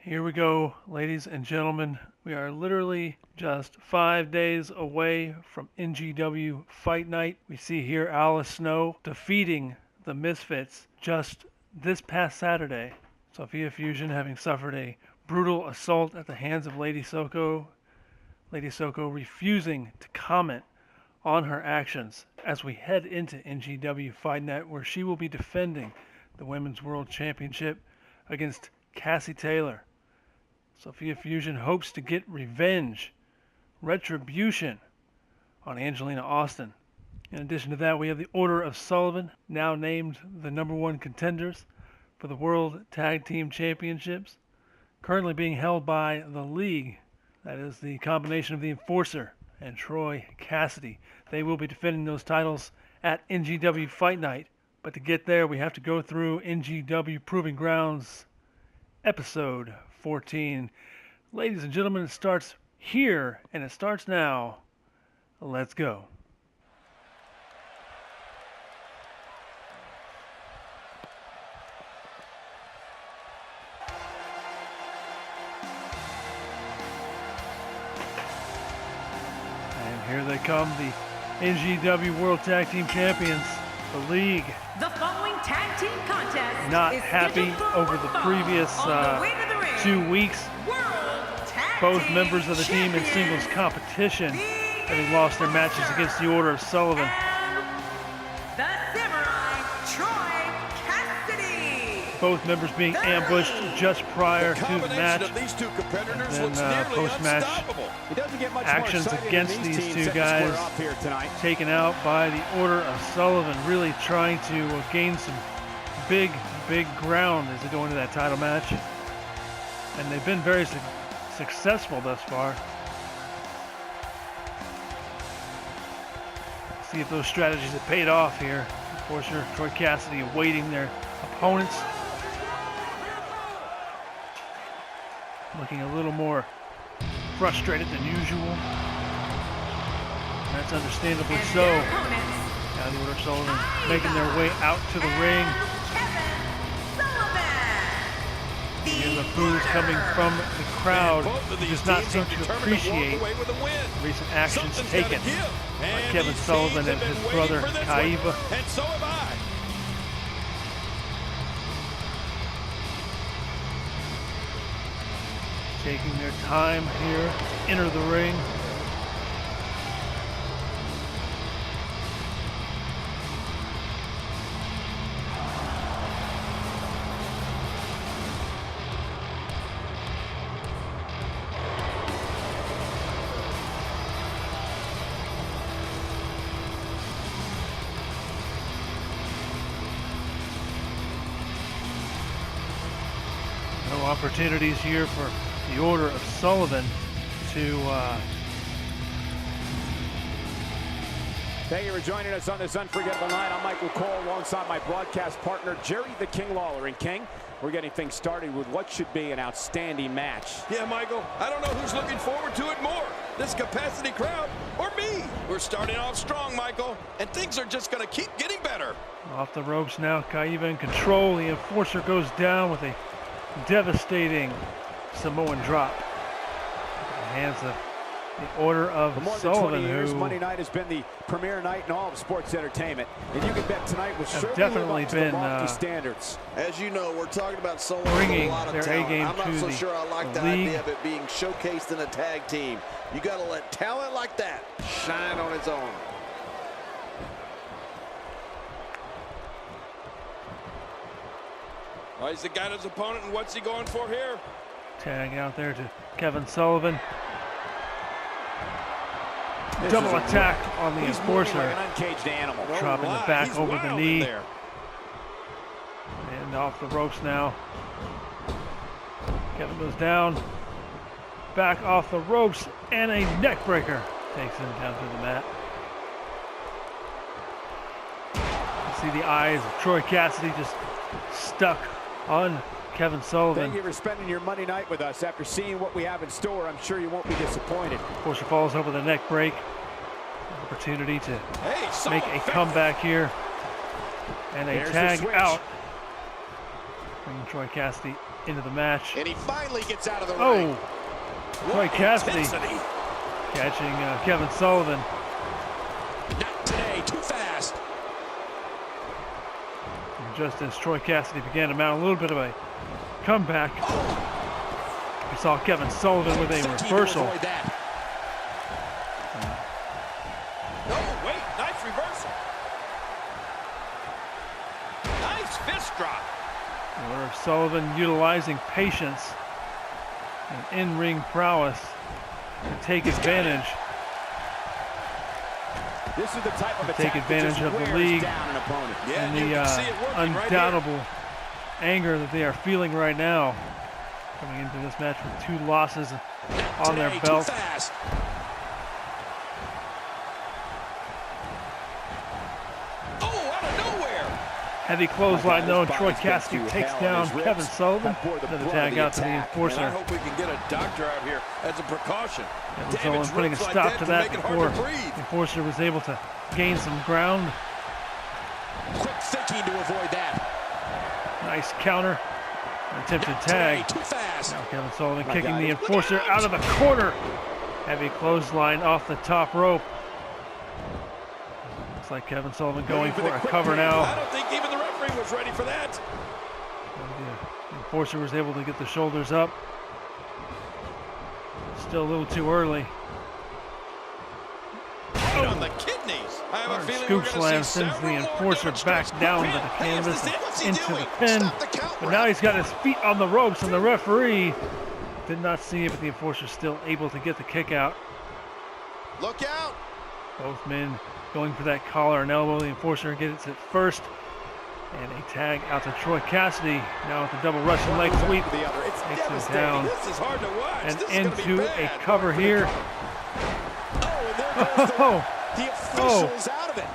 Here we go, ladies and gentlemen. We are literally just 5 days away from NGW Fight Night. We see here Alice Snow defeating the Misfits just this past Saturday. Sophia Fusion having suffered a brutal assault at the hands of Lady Soko. Lady Soko refusing to comment on her actions as we head into NGW Fight Night, where she will be defending the Women's World Championship against Cassie Taylor. Sophia Fusion hopes to get revenge, retribution on Angelina Austin. In addition to that, we have the Order of Sullivan, now named the #1 contenders for the World Tag Team Championships, currently being held by the League. That is the combination of the Enforcer and Troy Cassidy. They will be defending those titles at NGW Fight Night. But to get there, we have to go through NGW Proving Grounds episode 14. Ladies and gentlemen, it starts here, and it starts now. Let's go. And here they come, the NGW World Tag Team Champions, the League. The following tag team contest Not is happy over the previous 2 weeks. Both members of the team in singles competition having lost their matches against the Order of Sullivan. The Samurai, Troy Cassidy. Both members being ambushed just prior to the match. And then post-match actions against these two guys taken out by the Order of Sullivan, really trying to gain some big ground as they go into that title match. And they've been very successful thus far. See if those strategies have paid off here. Of course, Troy Cassidy awaiting their opponents. Looking a little more frustrated than usual. That's understandably so. Now the Order of Sullivan making their way out to the ring. And the boos coming from the crowd, who does not seem to appreciate recent actions taken by Kevin Sullivan and his brother Kaiva. And so have I. Taking their time here to enter the ring. No opportunities here for the Order of Sullivan to Thank you for joining us on this unforgettable night. I'm Michael Cole alongside my broadcast partner Jerry the King Lawler. And King, we're getting things started with what should be an outstanding match. Yeah, Michael, I don't know who's looking forward to it more, this capacity crowd or me. We're starting off strong, Michael, and things are just going to keep getting better. Off the ropes now, Kaiva in control. The Enforcer goes down with a devastating Samoan drop. Hands of the Order of Sullivan, 20 years, who Monday night has been the premier night in all of sports entertainment, and you can bet tonight was have definitely been standards. As you know, we're talking about someone bringing with a lot of their talent. A-game I'm not to so the sure I like the league. idea of it being showcased in a tag team. You got to let talent like that shine on its own. Oh, he's got his opponent, and what's he going for here? tag out there to Kevin Sullivan. Double attack on the Enforcer. Like an uncaged animal. Dropping the back over the knee. And off the ropes now. Kevin goes down. Back off the ropes. And a neck breaker takes him down to the mat. You see the eyes of Troy Cassidy just stuck on Kevin Sullivan. Thank you for spending your Monday night with us. After seeing what we have in store, I'm sure you won't be disappointed. Enforcer falls over the neck break. Opportunity to make a comeback here. And a tag out. Bringing Troy Cassidy into the match. And he finally gets out of the ring. Oh, Troy Cassidy catching Kevin Sullivan. Not today, too fast. And just as Troy Cassidy began to mount a little bit of a comeback, we saw Kevin Sullivan with a reversal. Oh, wait, nice reversal. Nice fist drop. Order of Sullivan utilizing patience and in-ring prowess to take advantage. This is the type of take advantage of the league and the undoubtable anger that they are feeling right now, coming into this match with 2 losses on their belt. Heavy clothesline though, and Troy Cassidy takes down Kevin Sullivan. Another tag out to the Enforcer. And I hope we can get a doctor out here as a precaution. Kevin Sullivan putting a stop to that before the Enforcer was able to gain some ground. Quick thinking to avoid that. Nice counter. Attempted tag. Now Kevin Sullivan kicking the Enforcer out of the corner. Heavy clothesline off the top rope. Looks like Kevin Sullivan going for a cover now. I don't think even the referee was ready for that. The Enforcer was able to get the shoulders up. Still a little too early. Right on the kidneys. I have a feeling scoop slam sends the Enforcer back down to the canvas and into the pin. But now he's got his feet on the ropes, and the referee did not see it, but the Enforcer still able to get the kick out. Look out! Both men going for that collar and elbow. The Enforcer gets it first. And a tag out to Troy Cassidy. Now with the double Russian leg sweep. Takes him down. This is hard to watch. And this into is a cover here. Oh, the officials out of it.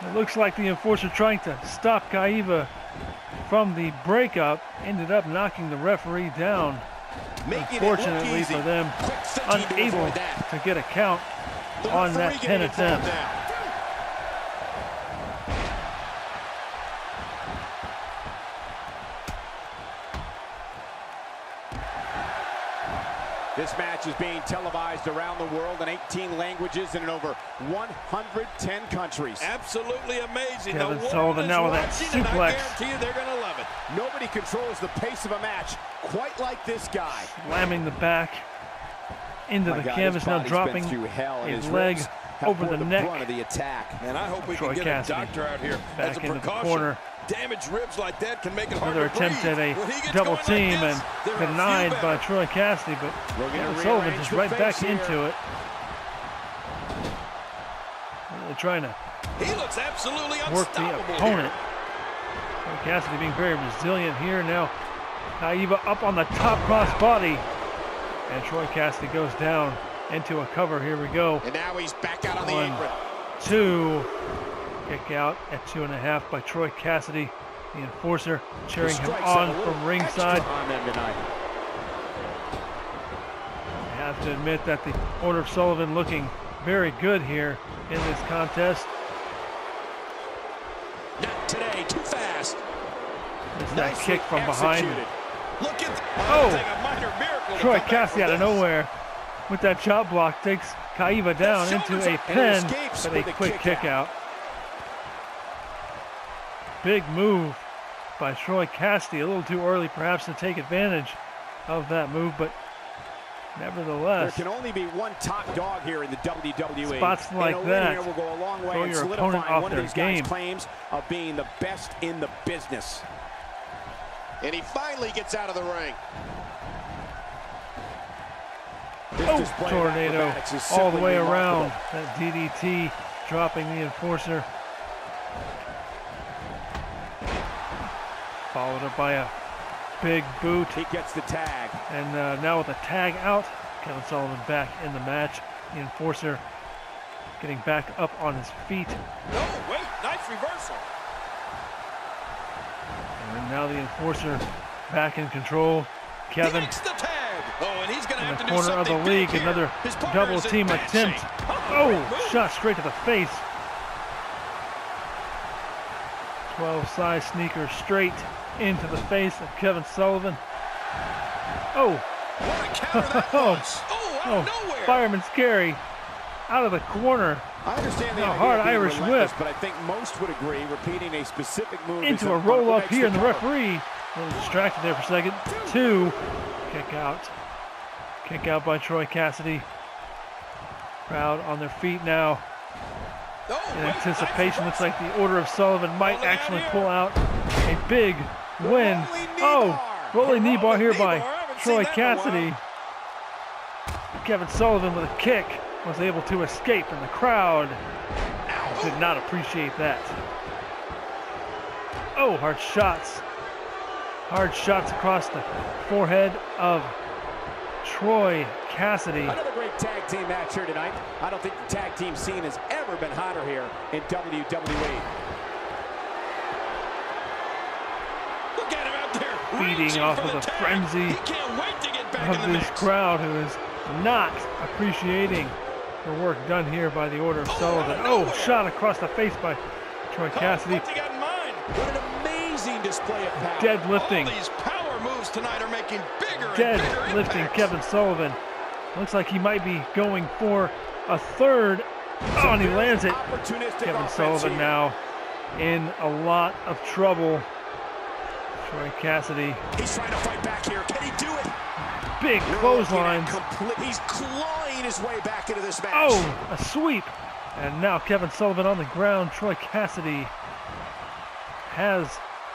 It looks like the Enforcer trying to stop Kaiva from the breakup ended up knocking the referee down. Unfortunately for them, unable to get a count on that pin attempt. This match is being televised around the world in 18 languages and in over 110 countries. Absolutely amazing. Kevin Sullivan now with that suplex. I guarantee you they're going to love it. Nobody controls the pace of a match quite like this guy. Slamming the back into the canvas, now dropping his leg over the neck. Of the attack. And I hope we Troy can get Cassidy a doctor out here back as a into the precaution. corner. Damaged ribs like that can make it hard Another to attempt breathe. at a double team and denied by Troy Cassidy, but Kevin Sullivan just right back into it. Really trying to He looks absolutely work the opponent. Troy Cassidy being very resilient here. Now Kaiva up on the top crossbody, and Troy Cassidy goes down into a cover. Here we go. And now he's back out on the apron. 2. Kick out at 2.5 by Troy Cassidy. The Enforcer cheering him on from ringside. I have to admit that the Order of Sullivan looking very good here in this contest. Not today, too fast. There's that kick from behind. Look at Oh! a minor miracle. Troy Cassidy out of nowhere with that chop block takes Kaiva down into a pin, but a quick kick out. Big move by Troy Cassidy. A little too early perhaps to take advantage of that move, but nevertheless, there can only be one top dog here in the WWE. Spots like that will go a long way throw in your opponent solidifying off one of their these game. guys' claims of being the best in the business. And he finally gets out of the ring. Oh, tornado all the way around. That DDT dropping the Enforcer. Followed up by a big boot. He gets the tag. And now with a tag out, Kevin Sullivan back in the match. The Enforcer getting back up on his feet. No, wait, nice reversal. And now the Enforcer back in control. Kevin He makes the tag. Oh, and he's going to in have the to do corner of the something league. big here. Another His partner double is in team bad attempt. shape. Oh, shot straight to the face. 12 size sneaker straight into the face of Kevin Sullivan. Oh, What a counter that was. Oh, out of nowhere. fireman's carry out of the corner. I understand the A idea hard of being Irish relentless, whip. but I think most would agree repeating a specific move is Into a important. roll up Next here, and the to cover. referee a little distracted there for a second. 2, kick out. Kick out by Troy Cassidy. Crowd on their feet now. Oh, In wait, anticipation, nice looks like the Order of Sullivan might Rolling out actually here. pull out a big win. Rolling knee Oh, bar. rolling knee bar here knee by bar. I haven't Troy seen that in a while. Cassidy. Kevin Sullivan with a kick was able to escape, and the crowd did not appreciate that. Oh, hard shots. Hard shots across the forehead of Troy Cassidy. Another great tag team match here tonight. I don't think the tag team scene has ever been hotter here in WWE. Look at him out there. Feeding reaching off for of the tag. frenzy He can't wait to get back Of in the this mix. crowd who is not appreciating the work done here by the Order of Sullivan. out of Oh, nowhere. shot across the face by Troy Cassidy. What's he got in mind? What an amazing display of power. Deadlifting. All these power moves tonight are making bigger and bigger Deadlifting impacts. Kevin Sullivan. Looks like he might be going for a third. Oh, and he lands it. Opportunistic Kevin offense Sullivan here. now in a lot of trouble. Troy Cassidy, He's trying to fight back here. Can he do it? big We're clotheslines. looking at He's clawing his way back into this match. Oh, a sweep. And now Kevin Sullivan on the ground. Troy Cassidy has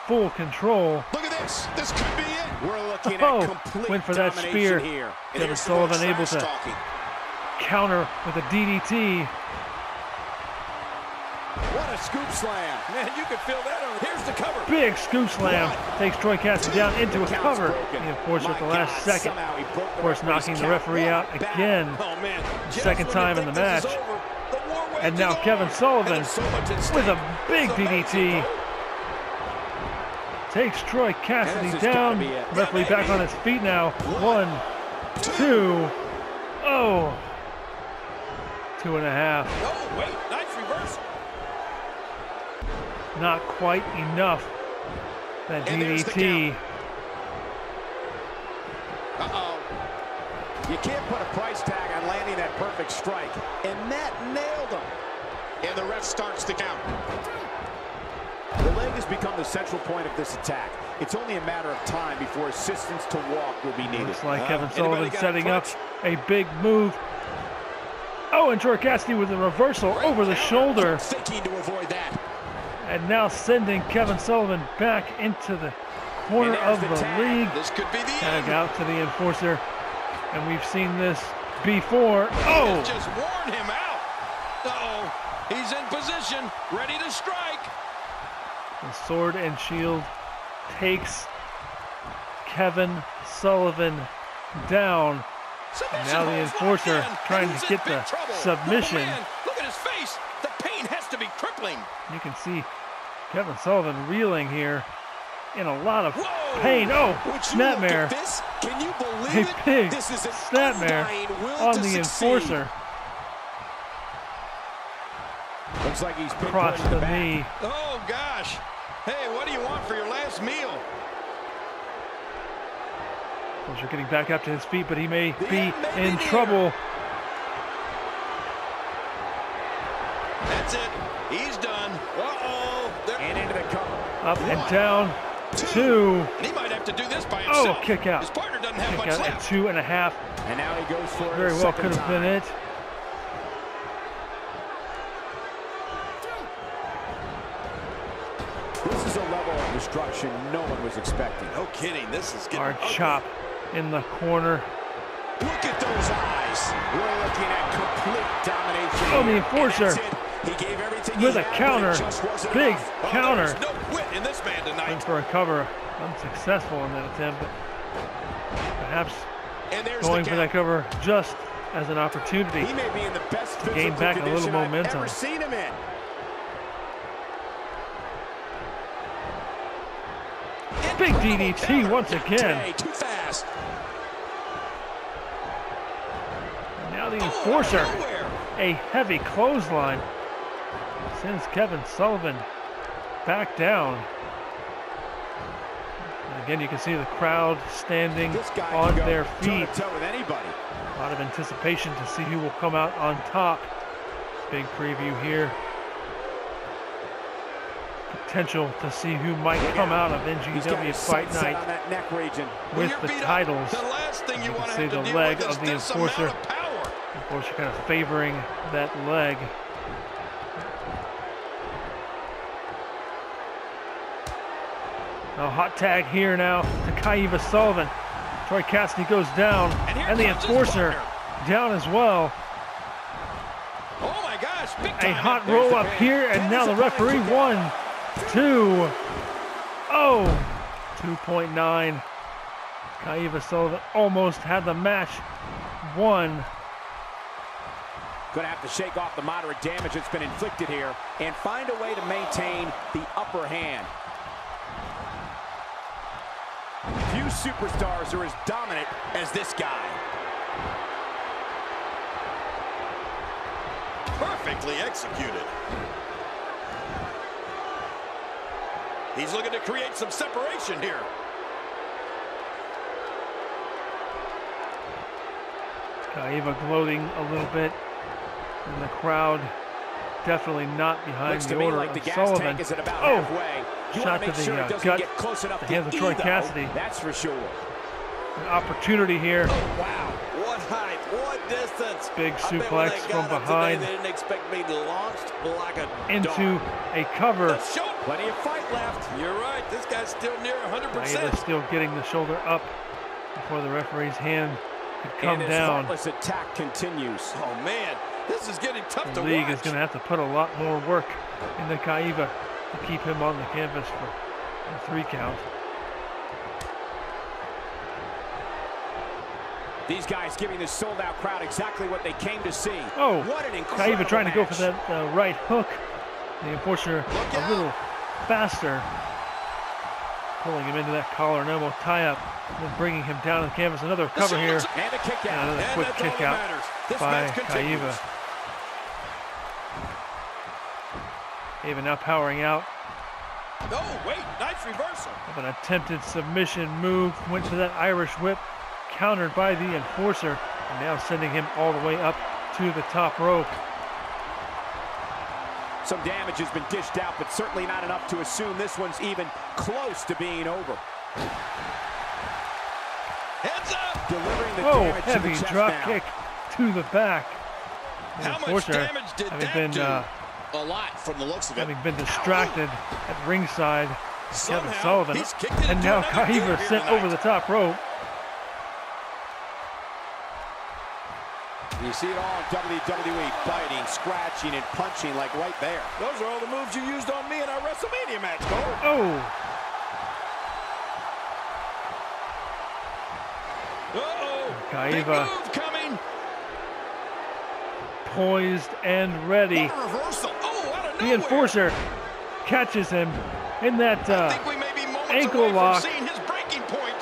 full control. Look at this. This could be it. We're looking Oh, at complete went for that domination spear. here. And Kevin here's some more Sullivan able trash to talking. counter with a DDT. What a scoop slam. Man, you can feel that on. Here's the cover. Big scoop slam takes Troy Cassidy down into a Count's cover. broken. The enforcer at the My last God, second. somehow he broke Of the course, referee's knocking the count. referee out What a battle. again. Oh, man. Just Second when time you in the think this is match. over, the war And wages now on. Kevin Sullivan And there's so much at with stake. a big It's amazing, DDT. folks. Takes Troy And Cassidy this has gotta down. be it. Referee Yeah, back baby. on his feet now. 1, 2. Oh. 2.5. Oh, wait. Nice reversal. Not quite enough. That And there's the DDT. Uh-oh. You can't put a price tag on landing that perfect strike. And that nailed him. And the ref starts the count. The leg has become the central point of this attack. It's only a matter of time before assistance to walk will be needed. Looks like Kevin anybody Sullivan got a setting up clutch? a big move. Oh, and Troy Cassidy with a reversal Great over the counter. shoulder. Thinking to avoid that. And now sending Kevin Sullivan back into the corner And of there's the the tag. league. This could be the Tag end. out to the enforcer. And we've seen this before. Oh! Just warn him out. Uh-oh. He's in position, ready to strike. The sword and shield takes Kevin Sullivan down. Submission Now the holds enforcer locked in, trying and to he's get in big the trouble. submission. Oh, man. Look at his face. The pain has to be crippling. You can see Kevin Sullivan reeling here in a lot of Whoa. pain. Oh, Would you look snapmare. at this? Can you believe A it? big This is an snapmare undying will on to the succeed. enforcer. Looks like he's Crotch pinpointing the back. knee. Oh, gosh. Hey, what do you want for your last meal? Enforcer getting back up to his feet, but he may The be end may in be trouble. That's it. He's done. Uh-oh. And into the cover. Up and down. 2. And he might have to do this by Oh, himself. kick out. His partner doesn't have Kick much out at left. 2.5. And now he goes for it Very a well second could have been time. it. This is a level of destruction no one was expecting. No kidding. This is getting Hard ugly. chop in the corner. Look at those eyes. We're looking at complete domination. Oh, the here. enforcer. And that's it. He gave everything With he a had, but counter. it just wasn't Big enough. Oh, counter. there's no quit in this man Went tonight. for a cover. Unsuccessful in that attempt. But perhaps And there's going the for count. that cover just as an opportunity. He may be in the best physical gain back a little condition I've momentum. ever seen him in. Big DDT once again. Hey, too fast. And now the Oh, enforcer. out of nowhere. A heavy clothesline sends Kevin Sullivan back down. Again, you can see the crowd standing This guy on can go their feet. toe-to-toe with anybody. A lot of anticipation to see who will come out on top. Big preview here. Potential to see who might come out of NGW Fight Night on that neck region. with the titles. The last thing you You want can to see have to the deal leg with is of the this amount enforcer. of power. Enforcer kind of favoring that leg. A hot tag here now to Kaiva Sullivan. Troy Cassidy goes down, and the comes his enforcer partner. down as well. Oh my gosh, big A time. hot There's roll the up pin. here, and now the referee, 1, 2, oh, 2.9. Kaiva Sullivan almost had the match won. Gonna have to shake off the moderate damage that's been inflicted here and find a way to maintain the upper hand. Few superstars are as dominant as this guy. Perfectly executed. He's looking to create some separation here. Kaiva gloating a little bit, and the crowd definitely not behind Looks the to me order like of the gas Sullivan. tank is at about Oh, halfway. You shot want to to make the sure it doesn't gut. get close enough The to hands of Troy E, though. Cassidy. That's for sure. An opportunity here. Oh, wow. What height, what distance. Big I bet when suplex they from got up behind. today, they didn't expect me to launch like a Into dog. a cover. The shoulder. Plenty of fight left. You're right. This guy's still near 100%. Kaiva still getting the shoulder up before the referee's hand could come And his down. heartless attack continues. Oh man, this is getting tough The to league watch. is going to have to put a lot more work into Kaiva to keep him on the canvas for a 3 count. These guys giving this sold-out crowd exactly what they came to see. Oh, What an incredible Kaiva trying to go for match. that right hook. The enforcer Look a out. little faster, pulling him into that collar and elbow tie-up, and then bringing him down to the canvas. Another cover here, And a kick and out. another And quick that's all kick that out matters. This by match continues. Kaiva. Kaiva now powering out Oh, wait, nice reversal. of an attempted submission move. Went for that Irish whip, countered by the enforcer, and now sending him all the way up to the top rope. Some damage has been dished out, but certainly not enough to assume this one's even close to being over. Heads up. Delivering the Oh, damage to heavy the chest drop now. kick to the back. The How much enforcer damage did having that been, do? A lot from the looks of it. having been distracted at ringside, Kevin Somehow, Sullivan, he's kicked it and into now another gear Kaiva here sent tonight. over the top rope. You see it all in WWE, biting, scratching, and punching like right there. Those are all the moves you used on me in our WrestleMania match, Cole. Oh, Uh-oh. Big Kaiva move coming. poised and ready. What a reversal. Oh, out of The nowhere. enforcer catches him in that I think we may be moments ankle away lock. from seeing his breaking point.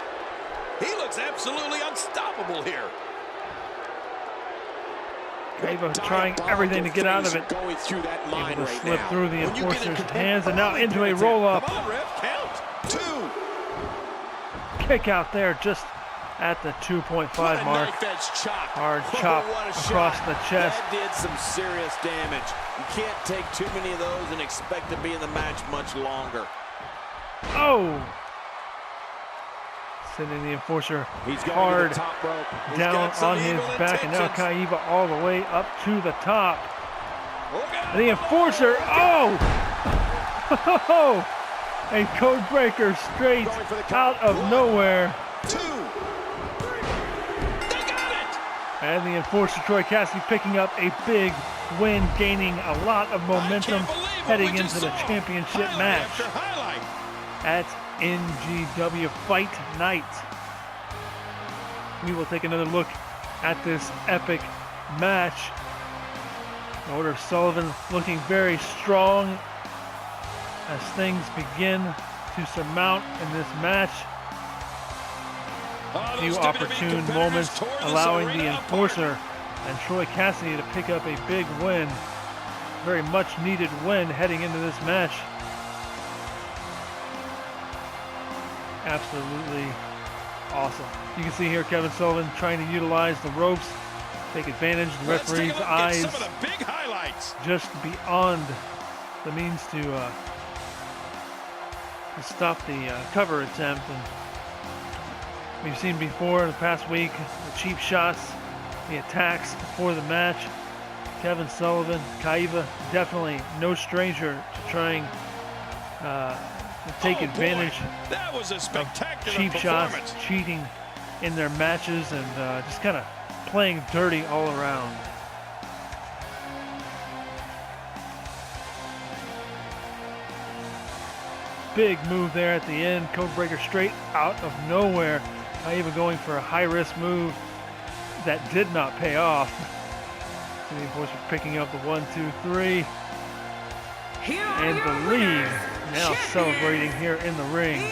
He looks absolutely unstoppable here. Kaiva trying everything to get out of it. Going through that Able mind to right slip now. through the When you get enforcer's into hands, and now early into a minutes, roll-up. Come on, ref, count. 2. Kick out there just at the 2.5 mark. Knife-edge chop. Hard Oh, chop what a across shot. the chest. That did some serious damage. You can't take too many of those and expect to be in the match much longer. Oh! Sending the enforcer He's going hard to the top rope. down got some on his evil back, and now intentions. Kaiva all the way up to the top. Look out. The enforcer, oh! A code breaker straight Going for the count. out of nowhere. 2. 3. They got it. And the enforcer, Troy Cassidy, picking up a big win, gaining a lot of momentum I can't believe what heading we just into the saw. championship Highlight match after highlight. at NGW Fight Night. We will take another look at this epic match. The Order of Sullivan looking very strong as things begin to surmount in this match. Oh, A few those WWE opportune competitors moments tore this allowing the arena apart. enforcer and Troy Cassidy to pick up a big win. Very much needed win heading into this match. Absolutely awesome. You can see here Kaiva Sullivan trying to utilize the ropes, take advantage of the referee's eyes. Some of the big highlights. Just beyond the means to stop the cover attempt. And we've seen before the past week the cheap shots, the attacks before the match. Kaiva Sullivan, Kaiva, definitely no stranger to trying to take advantage that was a spectacular cheap shots, cheating in their matches, and just kind of playing dirty all around. Big move there at the end, code breaker straight out of nowhere. Kaiva going for a high-risk move that did not pay off. So the boys are picking up the 1, 2, 3. And the lead now celebrating here in the ring. The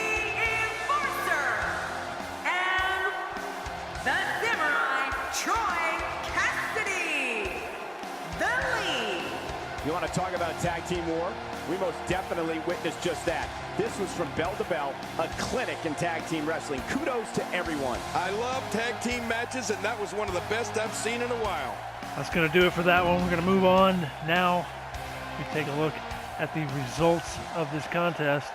Enforcer and the Samurai, Troy Cassidy. The lead. You want to talk about tag team war? We most definitely witnessed just that. This was from bell to bell, a clinic in tag team wrestling. Kudos to everyone. I love tag team matches, and that was one of the best I've seen in a while. That's going to do it for that one. We're going to move on now. We take a look at the results of this contest.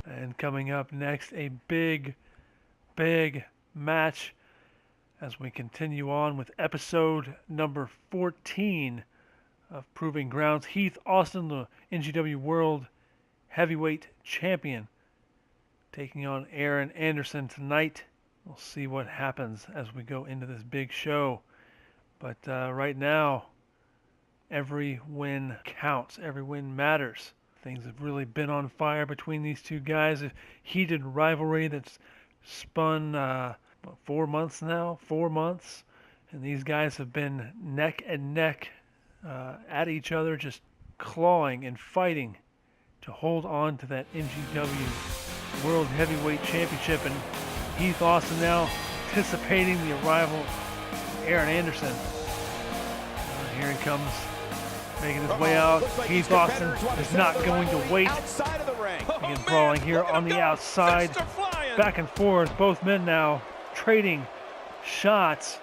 And coming up next, a big match as we continue on with episode number 14 of Proving Grounds. Heath Austin, the NGW World Heavyweight Champion, taking on Andersen tonight. We'll see what happens as we go into this big show. But right now, every win counts. Every win matters. Things have really been on fire between these two guys. A heated rivalry that's spun 4 months now. 4 months. And these guys have been neck and neck at each other, just clawing and fighting to hold on to that NGW World Heavyweight Championship. And Heath Austin now anticipating the arrival of Andersen. Here he comes, making his way out. Like Heath Austin is not going to wait. Outside of the ring. Again, brawling here on the outside. Back and forth, both men now trading shots.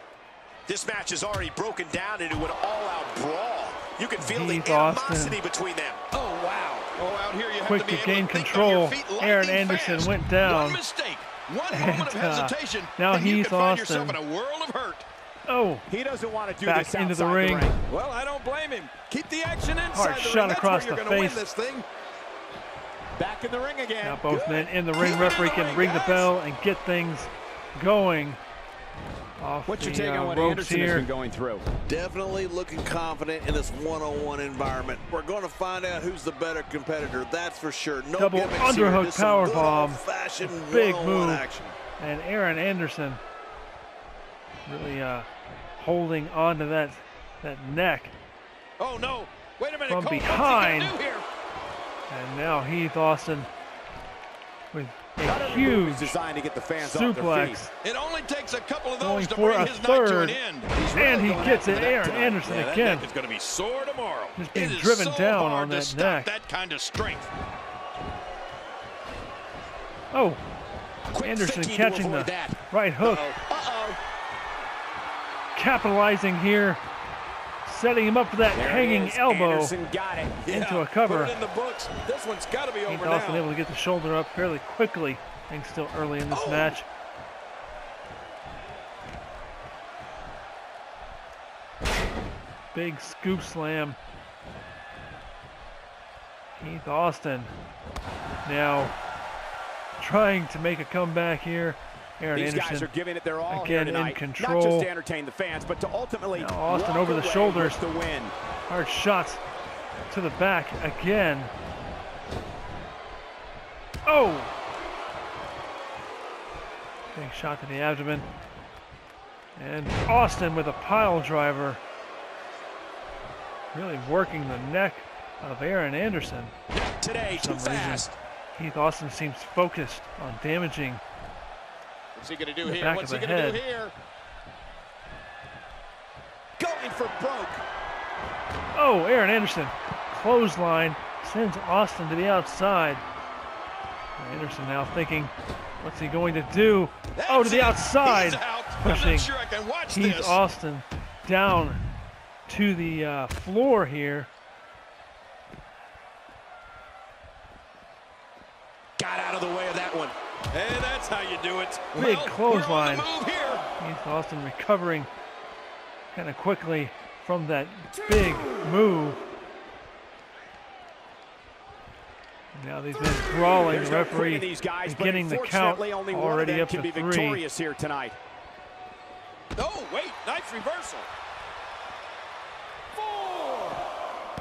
This match has already broken down into an all-out brawl. You can feel the Heath animosity Austin. between them. Oh, wow. Oh, out here you have Quick to be to able gain to think on control. your feet lightning Andersen fast. went down. One mistake, one moment of hesitation, now and you Heath can find yourself Austin. in a world of hurt. Oh, He doesn't want to do back this into the outside ring. Well, I don't blame him. Keep the action inside Hard the shot ring. That's across where the you're going to face. win this thing. Back in the ring again. Now both Good. men in the ring. Keep it Referee in the can ring, ring the guys. bell and get things going. Off What's your the take on what ropes Andersen has here. been going through? Definitely looking confident in this one-on-one environment. We're going to find out who's the better competitor, that's for sure. No Double gimmicks here, underhook just some power good bomb. old-fashioned Big one-on-one move. action. And Andersen really holding on to that neck. Oh, no. Wait a minute. From Cole, behind. What's he gonna do here? And now Heath Austin with Not a every move huge is designed to get the fans off their suplex. feet. It only takes a couple of Going those to for bring a his night to third. an end. And he gets it. Andersen Yeah, that again. neck is going to be sore tomorrow. Just being It is driven so down hard on to that stop neck. that kind of strength. Oh, Quick Andersen thinking to catching avoid the that. right hook. Uh-oh. Capitalizing here. Setting him up for that There it hanging is. elbow. Andersen got it. Into a cover. Put it in the books. This one's got to be Heath over Austin now. able to get the shoulder up fairly quickly. I think still early in this Oh. match. Big scoop slam. Heath Austin now trying to make a comeback here. These guys Andersen are giving it their all again here in tonight. control. Not just to entertain the fans, but to ultimately Now Austin walk over the away shoulders. with the win. Hard shots to the back again. Oh! Big shot to the abdomen. And Austin with a pile driver. Really working the neck of Andersen. Today, For too some reason, fast. Heath Austin seems focused on damaging What's he going to do the here? back What's of he the going to do head. here? Going going for broke. Oh, Aaron Andersen, clothesline, sends Austin to the outside. Andersen now thinking, what's he going to do? Oh, to the outside, pushing sure I can watch Heath this. Austin down to the floor here. Got out of the way of that one. And that's how you do it. Big Well, clothesline. we're on the move here. Heath Austin recovering kind of quickly from that big move. Now these men brawling. There's The no referee quitting these guys, getting the count, unfortunately, only one of already them up can to be 3. victorious here tonight. Oh, wait, nice reversal.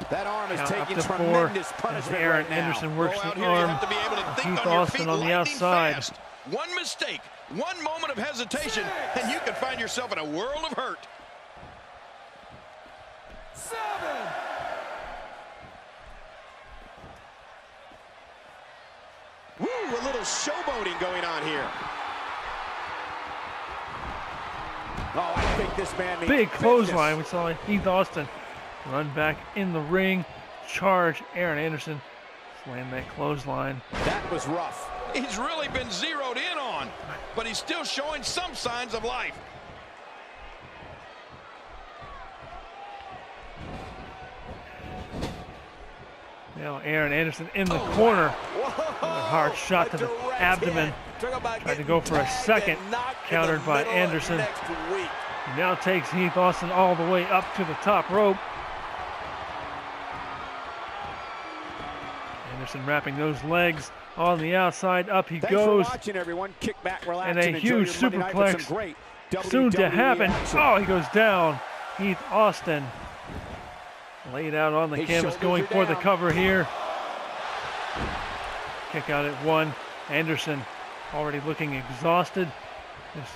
That arm is Count up taking to 4 tremendous as punishment Aaron right now. Andersen works Out the here, you arm have to be able to of think Heath on your Austin feet on the lightning outside. fast. One mistake, one moment of hesitation, and you can find yourself in a world of hurt. 7. Woo, a little showboating going on here. Oh, I think this man needs Big fitness. clothesline. We saw Heath Austin run back in the ring, charge Aaron Andersen, slam that clothesline. That was rough. He's really been zeroed in on, but he's still showing some signs of life. Now Aaron Andersen in the corner. Whoa, A hard shot to the direct abdomen. hit. Talk about Tried to getting go for a tagged second, and knocked in countered the by middle of Andersen. next week. He now takes Heath Austin all the way up to the top rope. Andersen wrapping those legs on the outside. Up he Thanks goes. for watching, everyone. Kick back, relax, And a enjoy huge your Monday night with superplex some great Soon to WWE happen. action. Oh, he goes down. Heath Austin laid out on the His canvas, shoulders going are for the down. cover here. Kick out at 1. Andersen already looking exhausted. This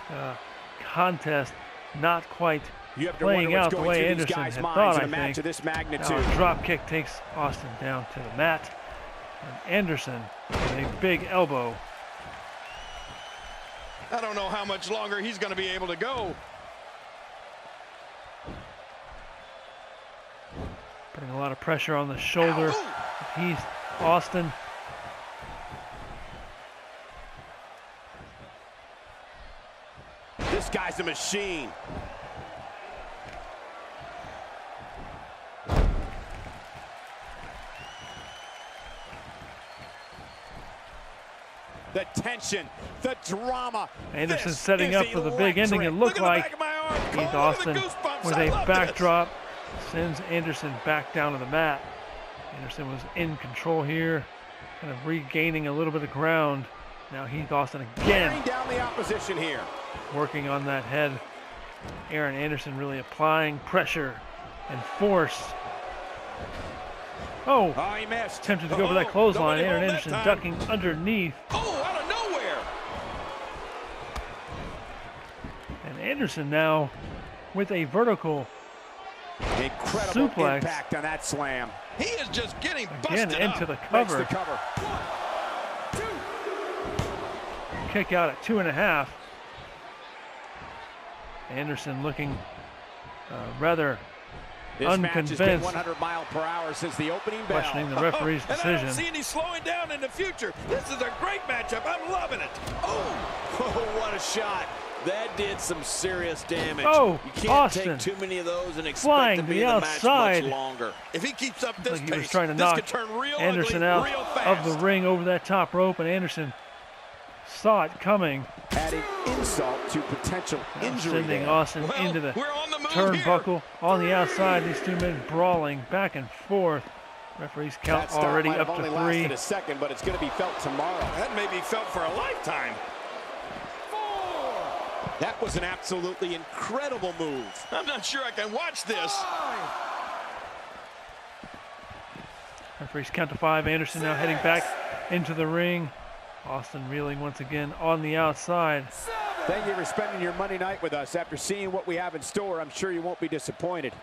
contest not quite You have to playing wonder what's out the going way through these Andersen guys' had minds thought, in I a match think. of this magnitude. Now a drop kick takes Austin down to the mat. And Andersen with a big elbow. I don't know how much longer he's going to be able to go. Putting a lot of pressure on the shoulder Ow. of Heath Austin. This guy's a machine. The tension, the drama. Andersen This setting is up for the big ending. It electric. looked Look at the like back of my arm, Cole. Heath Look at the Austin goosebumps. with I a love backdrop sends Andersen back down to the mat. Andersen was in control here, kind of regaining a little bit of ground. Now Heath Austin Tearing again down the opposition here. working on that head. Aaron Andersen really applying pressure and force. Oh, Oh, he missed. attempted to go for that Oh, clothesline. nobody Aaron home that Andersen time. ducking underneath. Oh, out of nowhere. And Andersen now with a vertical Incredible suplex. impact on that slam. He is just getting again busted into up. the Makes cover. the cover. Kick out at 2.5. Andersen looking rather This match has been unconvinced, 100-mile-per-hour since the opening bell. questioning the referee's And I don't see decision. any slowing down in the future. This is a great matchup. I'm loving it. Oh, what a shot. That did some serious damage. Oh, you can't Austin take too many of those and expect flying to to be the in the match outside. much longer. If he keeps up this Like he pace, was trying to this knock could turn real Andersen ugly out real fast. of the ring over that top rope, and Andersen saw it coming, Adding insult to potential now injury sending there. Austin Well, into the we're on the move turnbuckle on the outside. These two men brawling back and forth. Referee's count That start already might up have to only 3. lasted a second, but it's going to be felt tomorrow. That may be felt for a lifetime. That was an absolutely incredible move. I'm not sure I can watch this. Referee's count to 5. Andersen now heading back into the ring. Austin reeling once again on the outside. Thank you for spending your Monday night with us. After seeing what we have in store, I'm sure you won't be disappointed.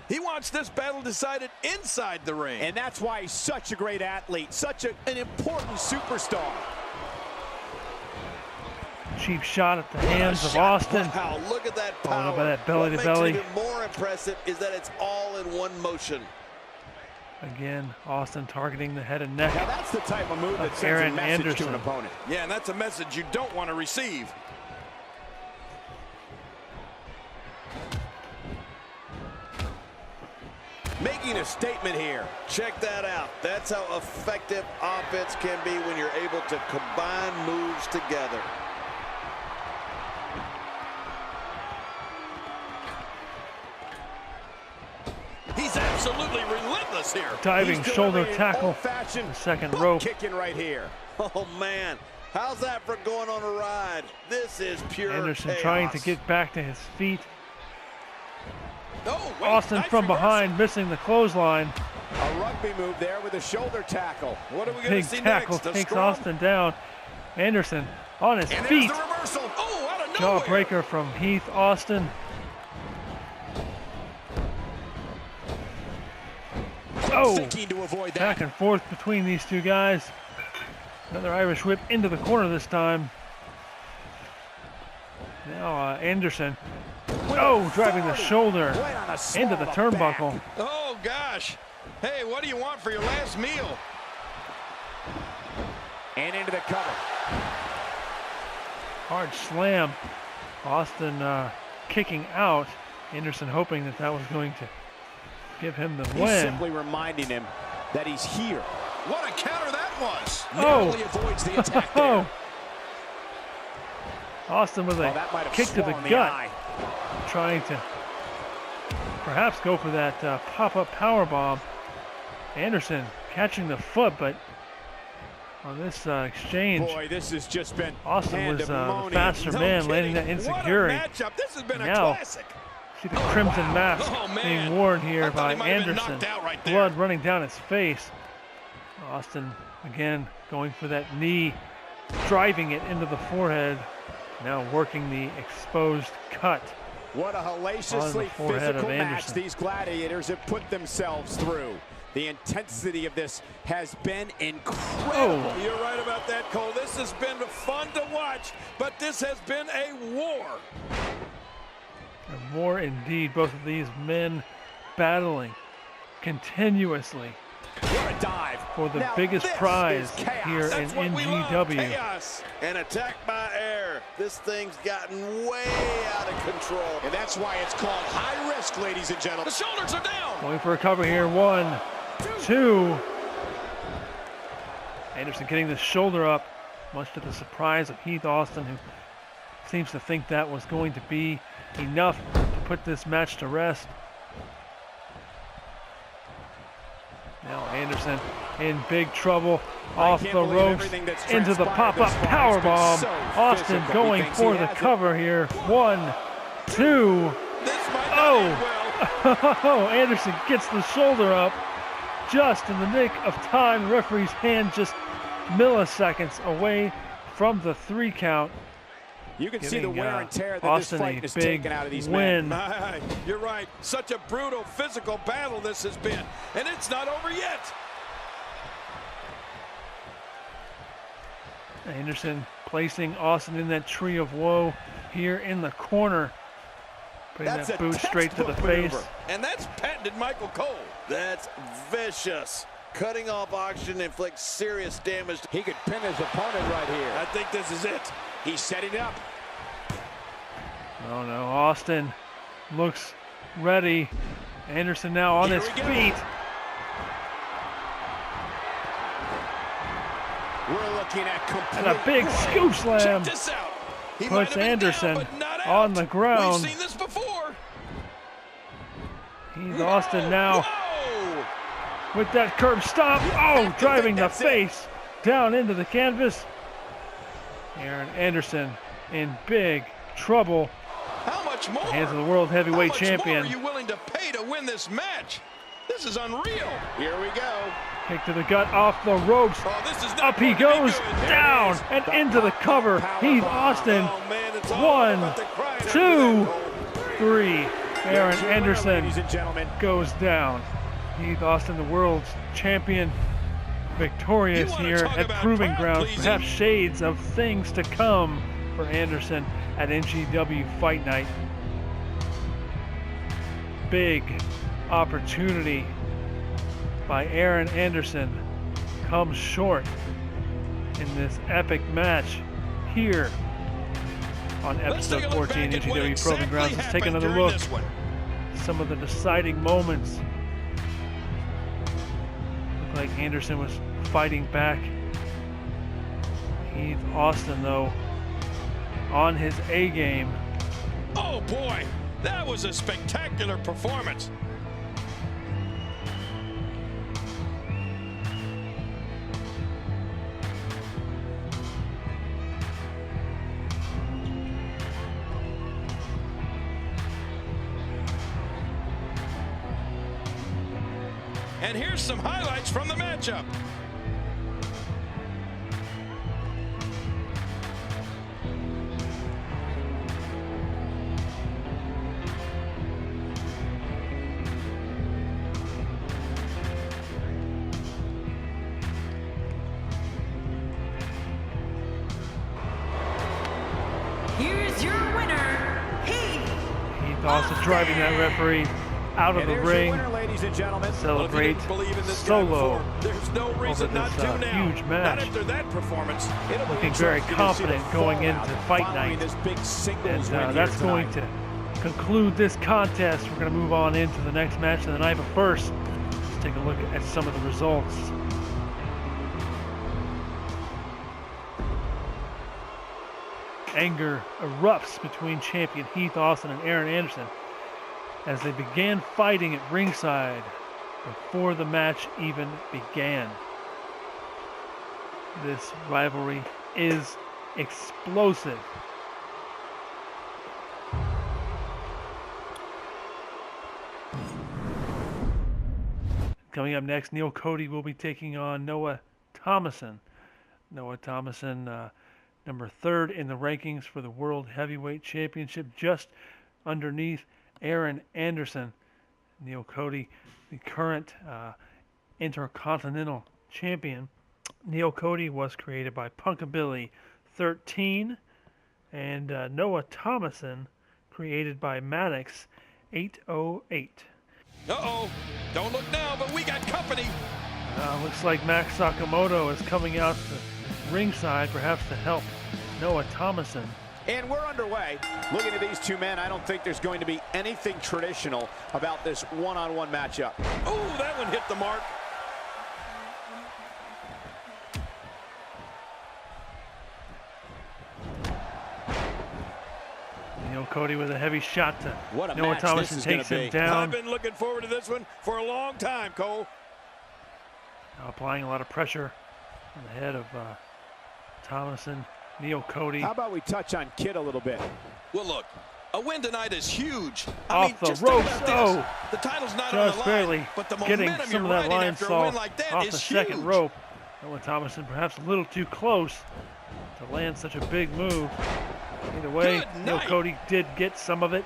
He wants this battle decided inside the ring. And that's why he's such a great athlete, such an important superstar. cheap shot at the hands of Austin. Wow, look at that Followed power. up by that belly to What belly. makes it even more impressive is that it's all in one motion. Again, Austin targeting the head and neck. Now that's the type of move that sends a Aaron message to Andersen. an opponent. Yeah, and that's a message you don't want to receive. Making a statement here. Check that out. That's how effective offense can be when you're able to combine moves together. He's absolutely relentless here. Diving He's shoulder delivering an tackle. old-fashioned The second butt rope. kicking right here. Oh, man. How's that for going on a ride? This is pure Andersen chaos. trying to get back to his feet. Oh, wait, Austin nice from reversal. behind, missing the clothesline. A rugby move there with a shoulder tackle. What are we going Big to see tackle next? A takes scrum? Austin down. Andersen on his And feet. there's the reversal. Oh, out of nowhere. Jawbreaker from Heath Austin. Oh, Thinking to avoid that. back and forth between these two guys. Another Irish whip into the corner this time. Now Andersen. Oh, driving the shoulder Right on the small into the of turnbuckle. back. Oh, gosh. Hey, what do you want for your last meal? And into the cover. Hard slam. Austin kicking out. Andersen hoping that that was going to give him the He's win. simply reminding him that he's here. What a counter that was. Oh. Narrowly avoids the attack Oh. there. Austin with a Oh, that might have kick to the swung gut. eye. Trying to perhaps go for that pop-up power bomb. Andersen catching the foot, but on this exchange, Boy, this has just been Austin was the pandemonium. faster No man, kidding. landing that What insecurity. a matchup. This has been a Now, classic. See the crimson mask Oh, man. being worn here I thought by he might have been Andersen. knocked out right there. Blood running down his face. Austin again going for that knee, driving it into the forehead. Now working the exposed cut. What a hellaciously forehead of physical match Andersen. these gladiators have put themselves through. The intensity of this has been incredible. Oh, You're right about that, Cole. This has been fun to watch, but this has been a war. and more indeed. Both of these men battling continuously What a dive. for the Now biggest this prize is chaos. here in That's what we love, NGW. chaos. An attack by air. This thing's gotten way out of control. And that's why it's called high risk, ladies and The gentlemen. shoulders are down. Going for a cover here. 1, 2. Andersen getting the shoulder up, much to the surprise of Heath Austin, who seems to think that was going to be enough to put this match to rest. Now Andersen in big trouble, off can't the believe ropes, everything that's into the transpired pop-up this far. power It's been bomb. so Austin physical. He going thinks for he the has it. cover here. 1, 2. This might not Oh. end well. Oh, Andersen gets the shoulder up just in the nick of time. The referee's hand just milliseconds away from the 3 count. You can see the Giving, wear and tear that Austin this a fight has big taken out of these men. win. Aye, you're right. Such a brutal physical battle this has been, and it's not over yet. Andersen placing Austin in that tree of woe here in the corner. Putting That's that a boot straight to the textbook face. maneuver. And that's patented Michael Cole. That's vicious. Cutting off oxygen inflicts serious damage. He could pin his opponent right here. I think this is it. He's setting up. Oh no, Austin looks ready. Andersen now on Here his we go. feet. We're looking at And a complete big scoop slam. Check this out. He might Puts have been Andersen down, but not on out. the ground. We've seen this before. He's Austin now Whoa! with that curb stop. Oh, driving the that's it. face down into the canvas. Aaron Andersen in big trouble. How much more? Hands of the world heavyweight How much champion. more are you willing to pay to win this match? This is unreal. Here we go. Kick to the gut off the ropes. Oh, this is not Up he going to be goes, good. down and into the cover. Heath Austin. Oh, man, it's all 1, about the crying after 2, that, Cole. 3. Aaron Your winner, Andersen ladies and gentlemen. goes down. Heath Austin, the world's champion, victorious You wanna here talk at about Proving crowd Grounds. pleasing? Perhaps shades of things to come for for Andersen at NGW Fight Night. Big opportunity by Aaron Andersen comes short in this epic match here on episode 14 NGW Proving Grounds. Let's take another look at some of the deciding moments. Looked like Andersen was fighting back. Heath Austin, though, on his A game. Oh boy, that was a spectacular performance. And here's some highlights from the matchup. Here's your winner, Heath Austin driving that referee out of the ring. Winner, ladies and gentlemen. Celebrate solo There's no reason over not this to now. huge match. Not after that performance. Looking very confident going into Fight Night. And that's going to conclude this contest. We're going to move on into the next match of the night. But first, let's take a look at some of the results. Anger erupts between champion Heath Austin and Aaron Andersen as they began fighting at ringside before the match even began. This rivalry is explosive. Coming up next, Cody will be taking on Tomassian. Tomassian, number 3rd in the rankings for the World Heavyweight Championship, just underneath Aaron Andersen. Cody, the current Intercontinental Champion. Cody was created by Punkabilly 13, and Tomassian created by Maddox 808. Uh-oh, don't look now, but we got company. Looks like Max Nakamoto is coming out to ringside, perhaps to help Tomassian. And we're underway. Looking at these two men, I don't think there's going to be anything traditional about this one-on-one matchup. Oh, that one hit the mark. Cody with a heavy shot to Tomassian, takes him down. I've been looking forward to this one for a long time, Cole. Now applying a lot of pressure on the head of Tomassian. Cody. How about we touch on Kid a little bit? Well, look, a win tonight is huge. Off the ropes. Oh, the title's not just on the barely line, but the getting momentum some of you're that riding line after a saw win like that off is the huge. second rope. Tomassian perhaps a little too close to land such a big move. Either way, Cody did get some of it,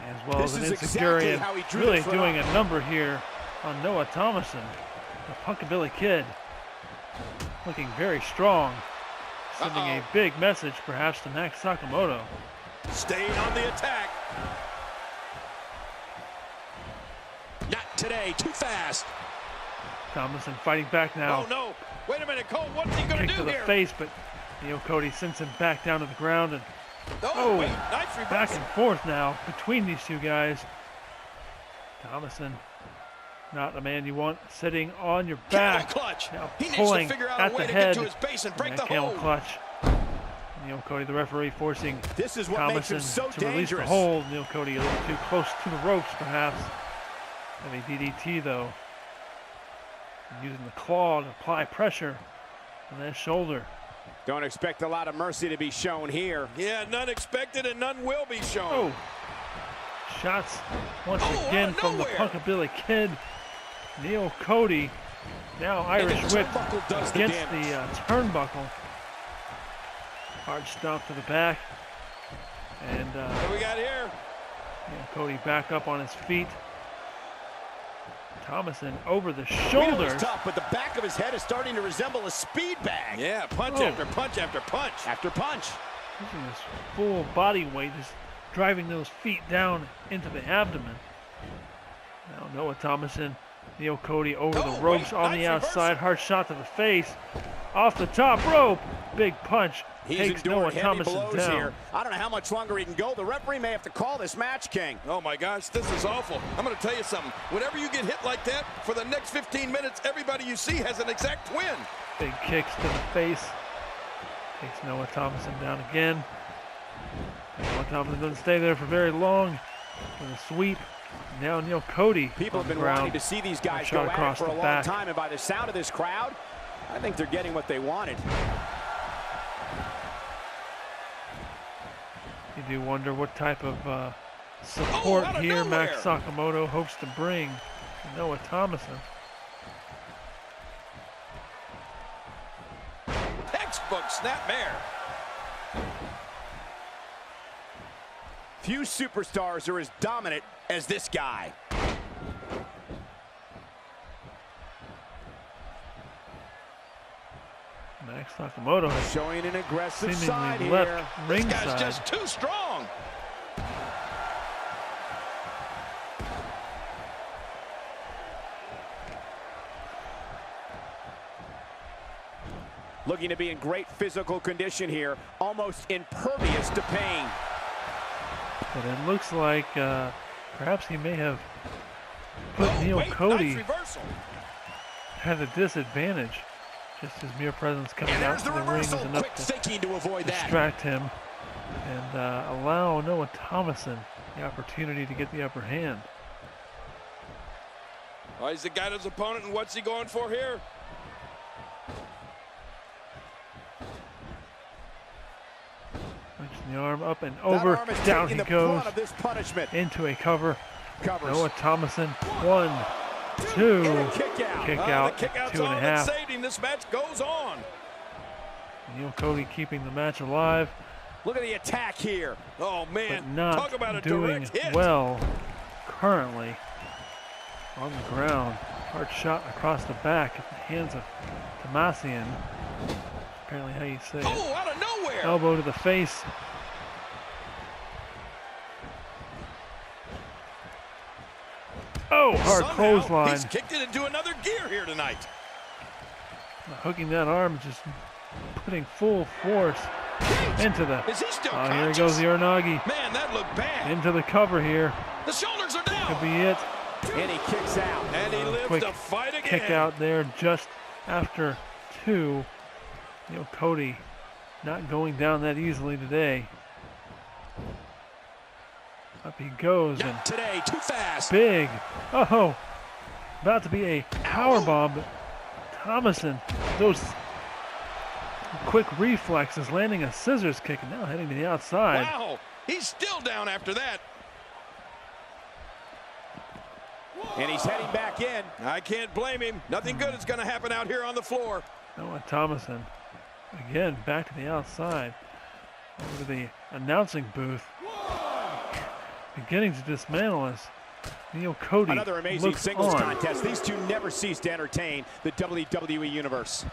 as well as an insecurity, exactly really doing a number here on Tomassian. The Punkabilly Kid looking very strong, sending a big message perhaps to Max Nakamoto. Staying on the attack. Not today, too fast. Tomassian fighting back now. Oh no, wait a minute, Cole, what's he gonna Kick do to the here? face, but Cody sends him back down to the ground, and Wait, nice reversal. back and forth now between these two guys. Tomassian, not the man you want sitting on your back. Camel clutch. Now He needs pulling to figure out at a way the to head. get to his base and break And the that camel hold. clutch. Cody, the referee, forcing This is what makes him Tomassian so to release the dangerous. hold. Cody a little too close to the ropes, perhaps. Heavy DDT though. Using the claw to apply pressure on that shoulder. Don't expect a lot of mercy to be shown here. Yeah, none expected and none will be shown. Oh, shots once out again of from the nowhere. Punkabilly Kid. Cody, now Irish the whip turnbuckle does the against the turnbuckle. Hard stomp to the back. And What we got here? Cody back up on his feet. Tomassian over the Wheel shoulders. is tough, but the back of his head is starting to resemble a speed bag. Yeah, punch Oh. after punch after punch. After punch. Using his full body weight, just driving those feet down into the abdomen. Now Noah Tomassian, Neil Cody over the ropes on the outside. Hard shot to the face. Off the top rope. Big punch. Takes Noah Tomassian down. Here. I don't know how much longer he can go. The referee may have to call this match, King. Oh my gosh, this is awful. I'm going to tell you something. Whenever you get hit like that, for the next 15 minutes, everybody you see has an exact twin. Big kicks to the face. Takes Noah Tomassian down again. Noah Tomassian doesn't stay there for very long. With a sweep. Now Neil Cody. People have been wanting to see these guys go at it for a long time, and by the sound of this crowd, I think they're getting what they wanted. You do wonder what type of support here Max Nakamoto hopes to bring to Noah Tomassian. Textbook snapmare. Few superstars are as dominant as this guy. Max Nakamoto has showing an aggressive side seemingly left here. ringside. This guy's just too strong. Looking to be in great physical condition here, almost impervious to pain. But it looks like perhaps he may have put Neil Cody at a disadvantage. Just his mere presence coming out to the ring is enough to distract him and allow Noah Tomassian the opportunity to get the upper hand. Well, he's the guy to his opponent, and what's he going for here? The arm up and over, down he goes into a cover. Noah Tomassian, 1, 2, kick out, 2.5. Saving this match goes on. Neil Cody keeping the match alive. Look at the attack here. Oh man, but not talk about a doing direct hit. Well currently on the ground. Hard shot across the back at the hands of Tomassian. Apparently how you say it. Oh, out of nowhere. Elbow to the face. Oh, hard clothesline. He's kicked it into another gear here tonight. Hooking that arm, just putting full force into the. Is he still here goes the Uranagi. Man, that looked bad. Into the cover here. The shoulders are down. Could be it. And he kicks out. And he lives to fight again. Kick out there just after 2. Neil Cody not going down that easily today. Up he goes, and today, too fast. Big. Oh, about to be a power bomb. But Tomassian, those quick reflexes, landing a scissors kick, and now heading to the outside. Wow, he's still down after that. And he's heading back in. I can't blame him. Nothing good is going to happen out here on the floor. Noah Tomassian, again, back to the outside. Over to the announcing booth. Beginning to dismantle us. Neil Cody. Another amazing singles contest. These two never cease to entertain the WWE Universe.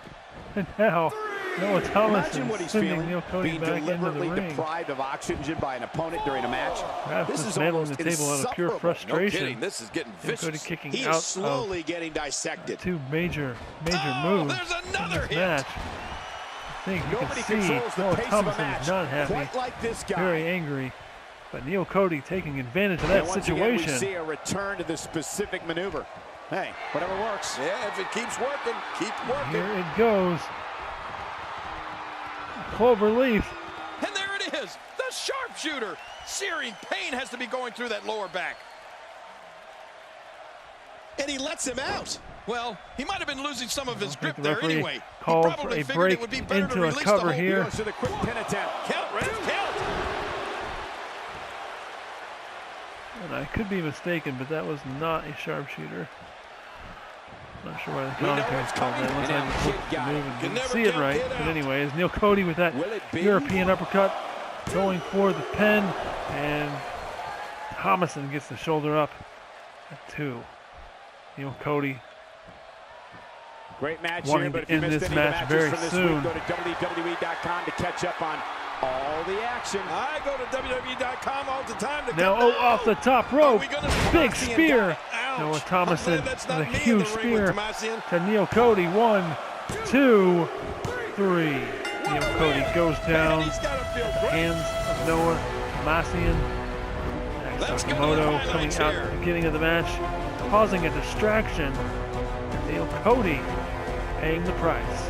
And now, Noah Imagine what Tomassian he's sending feeling, Neil Cody being back into the deliberately ring. deprived of oxygen by an opponent during a match. Perhaps This is dismantling almost the table out of pure insufferable. frustration. No kidding. This is getting Neil vicious. Cody kicking He out is slowly getting dissected. 2 major Oh, moves there's in another this hit. match. I think you Nobody can see controls the Noah pace of a Tomassian match is not happy, quite like this guy. very angry. But Neil Cody taking advantage of that And once situation. again, we see a return to the specific maneuver. Hey, whatever works. Yeah, if it keeps working, keep working. Here it goes. Clover leaf. And there it is, the sharpshooter. Searing pain has to be going through that lower back. And he lets him out. Well, he might have been losing some of his grip The there referee anyway. He called for probably a figured break it would be better to into a release cover the hold. here. Goes to the quick pin attempt. Count, Ref, count. And I could be mistaken, but that was not a sharpshooter. Not sure why the commentary's called that. Unless I just looked at the move and didn't see it right. But anyways, Neil Cody with that European uppercut going for the pin. And Tomassian gets the shoulder up at 2. Neil Cody Great match wanting here, but to if you end missed this any of the match matches very from this soon. week, go to WWE.com to catch up on All the action. I go to WWE.com all the time to Now, off the top rope. Big spear. Noah Tomassian with a huge spear to Neil Cody. 1, 2, 3. Neil Cody goes down. Hands of Noah Tomassian. Nakamoto coming out at the beginning of the match, causing a distraction. And Neil Cody paying the price.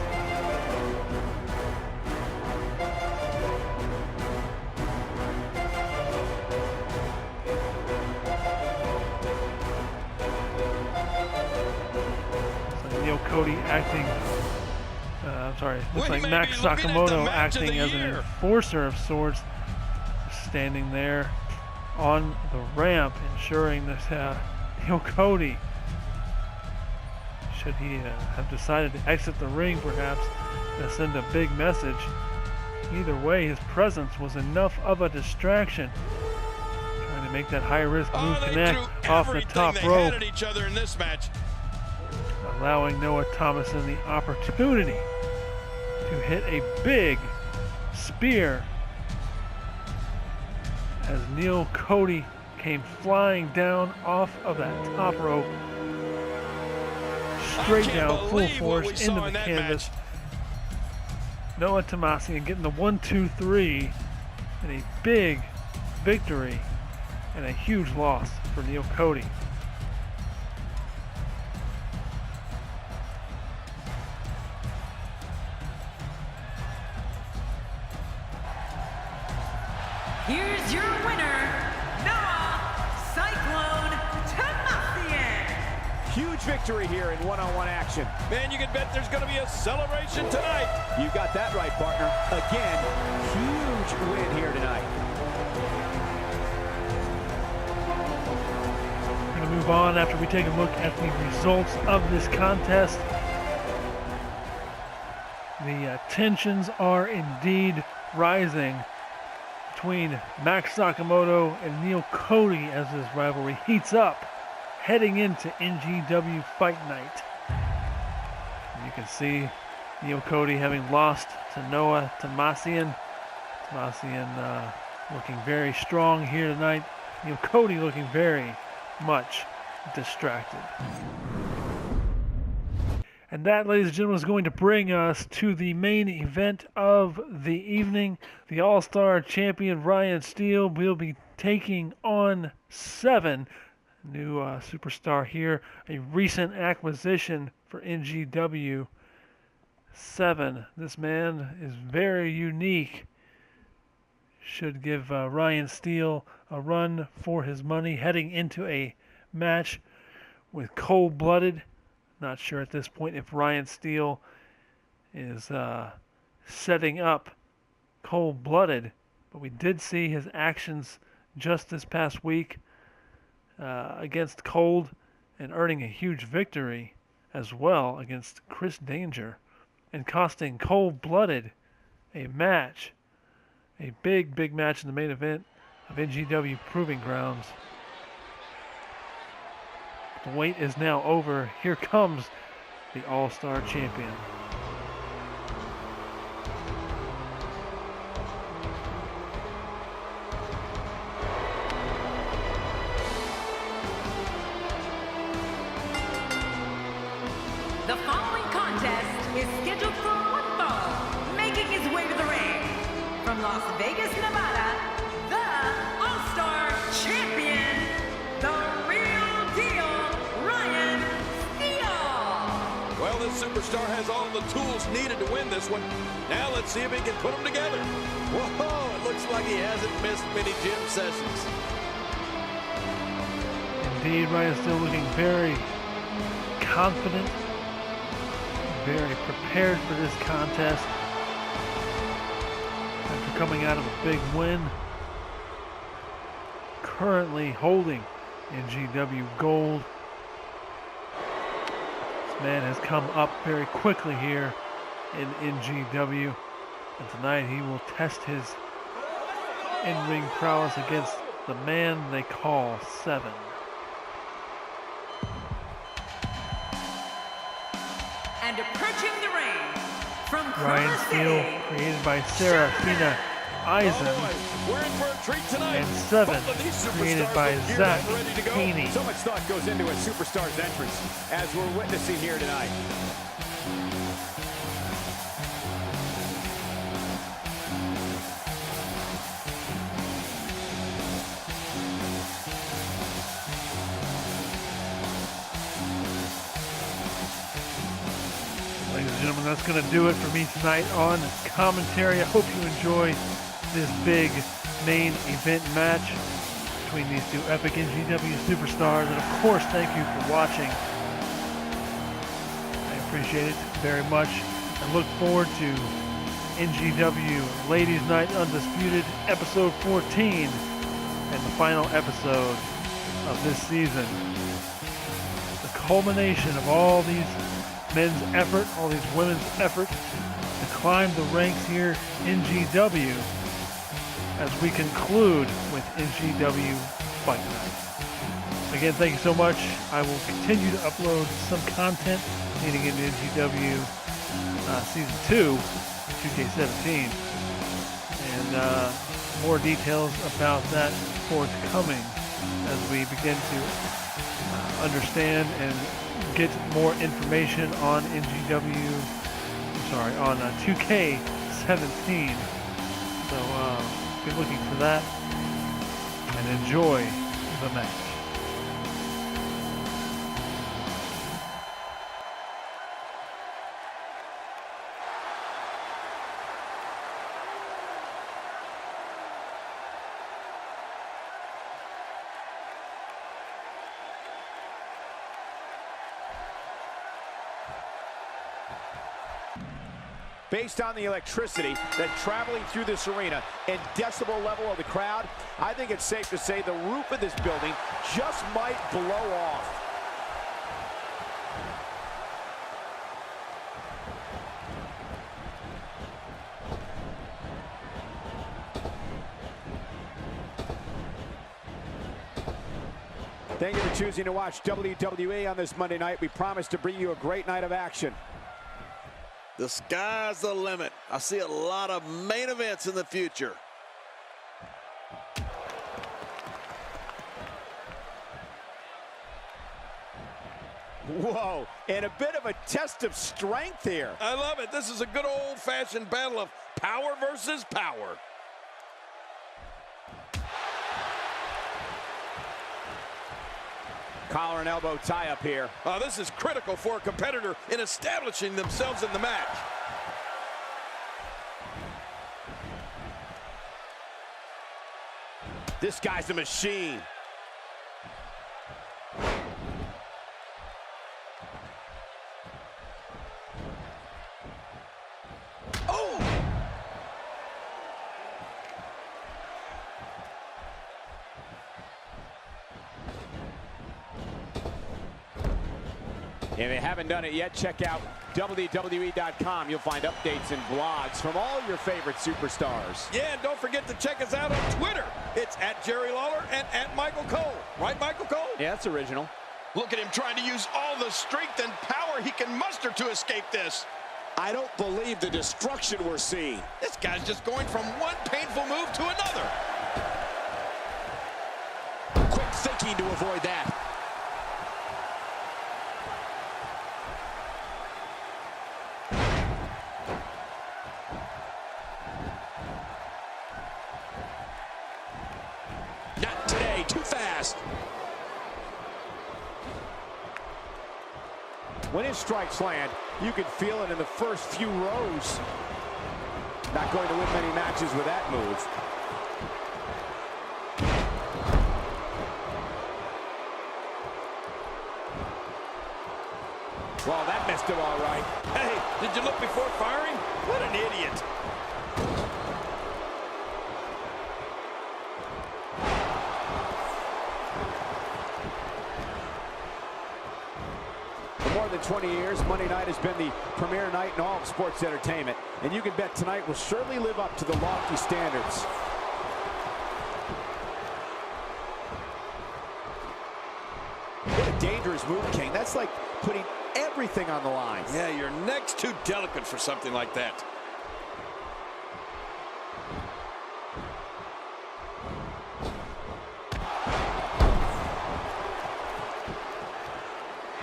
Neil Cody acting, looks like Max Nakamoto acting as an enforcer of sorts, standing there on the ramp, ensuring that Neil Cody, should he have decided to exit the ring perhaps, to send a big message. Either way, his presence was enough of a distraction. Trying to make that high-risk move connect off the top rope. Each other in this match. Allowing Noah Tomassian the opportunity to hit a big spear as Neil Cody came flying down off of that top rope, straight down full force into the canvas. Noah Tomassian getting the 1, 2, 3 and a big victory and a huge loss for Neil Cody. Here's your winner, Noah Cyclone Tomassian. Huge victory here in one-on-one action. Man, you can bet there's going to be a celebration tonight. You got that right, partner. Again, huge win here tonight. We're going to move on after we take a look at the results of this contest. The tensions are indeed rising between Max Nakamoto and Neil Cody as this rivalry heats up, heading into NGW Fight Night. And you can see Neil Cody having lost to Noah Tomassian. Tomassian looking very strong here tonight. Neil Cody looking very much distracted. And that, ladies and gentlemen, is going to bring us to the main event of the evening. The All-Star champion Ryan Steele will be taking on Seven, new superstar here, a recent acquisition for NGW. Seven, this man is very unique. Should give Ryan Steele a run for his money heading into a match with Cold-Blooded. Not sure at this point if Ryan Steele is setting up Cold-Blooded, but we did see his actions just this past week against Cold and earning a huge victory as well against Chris Danger and costing Cold-Blooded a match, a big match in the main event of NGW Proving Grounds. The wait is now over. Here comes the All-Star champion. The following contest is scheduled for one fall. Making his way to the ring from Las Vegas, Nevada, the All-Star champion, the real deal, Ryan Steele. Well, this superstar has all the tools needed to win this one. Now let's see if he can put them together. Whoa, it looks like he hasn't missed many gym sessions. Indeed, Ryan Steele looking very confident, very prepared for this contest. After coming out of a big win, currently holding NGW gold. This man has come up very quickly here in NGW, and tonight he will test his in-ring prowess against the man they call Seven. And approaching the ring from Ryan Steele, created by SeraphinaAizen, SeraphinaAizen, We're in for a treat tonight. and 7 Both of these created superstars by look geared Zach up and ready to go. Haney. So much thought goes into a superstar's entrance, as we're witnessing here tonight. Ladies and gentlemen, that's going to do it for me tonight on commentary. I hope you enjoy this big main event match between these two epic NGW superstars. And of course, thank you for watching. I appreciate it very much. I look forward to NGW Ladies Night Undisputed episode 14 and the final episode of this season. The culmination of all these men's effort, all these women's effort to climb the ranks here in NGW as we conclude with NGW Fight Night. Again, thank you so much. I will continue to upload some content leading into NGW Season 2, 2K17, and more details about that forthcoming as we begin to understand and get more information on on 2K17. So be looking for that and enjoy the match. Based on the electricity that's traveling through this arena and decibel level of the crowd, I think it's safe to say the roof of this building just might blow off. Thank you for choosing to watch WWE on this Monday night. We promise to bring you a great night of action. The sky's the limit. I see a lot of main events in the future. Whoa, and a bit of a test of strength here. I love it. This is a good old-fashioned battle of power versus power. Collar and elbow tie-up here. This is critical for a competitor in establishing themselves in the match. This guy's a machine. If you haven't done it yet, check out WWE.com. You'll find updates and blogs from all your favorite superstars. Yeah, and don't forget to check us out on Twitter. It's @JerryLawler and @Michael Cole. Right, Michael Cole? Yeah, that's original. Look at him trying to use all the strength and power he can muster to escape this. I don't believe the destruction we're seeing. This guy's just going from one painful move to another. Quick thinking to avoid that. Not today, too fast. When his strikes land, you can feel it in the first few rows. Not going to win many matches with that move. Well, that missed him all right. Hey, did you look before firing? What an idiot. For more than 20 years, Monday night has been the premier night in all of sports entertainment. And you can bet tonight will surely live up to the lofty standards. What a dangerous move, King. That's like putting everything on the line. Yeah, your neck's too delicate for something like that.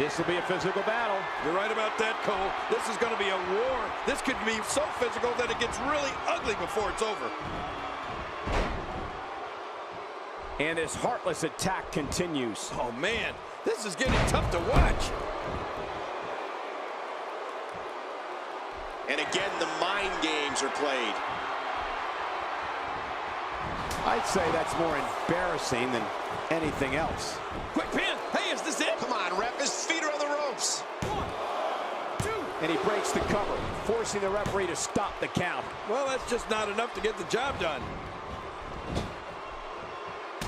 This will be a physical battle. You're right about that, Cole. This is going to be a war. This could be so physical that it gets really ugly before it's over. And this heartless attack continues. Oh, man. This is getting tough to watch. And again, the mind games are played. I'd say that's more embarrassing than anything else. Quick pin. Hey, is this it? Come on, ref. His feet are on the ropes. 1, 2. And he breaks the cover, forcing the referee to stop the count. Well, that's just not enough to get the job done.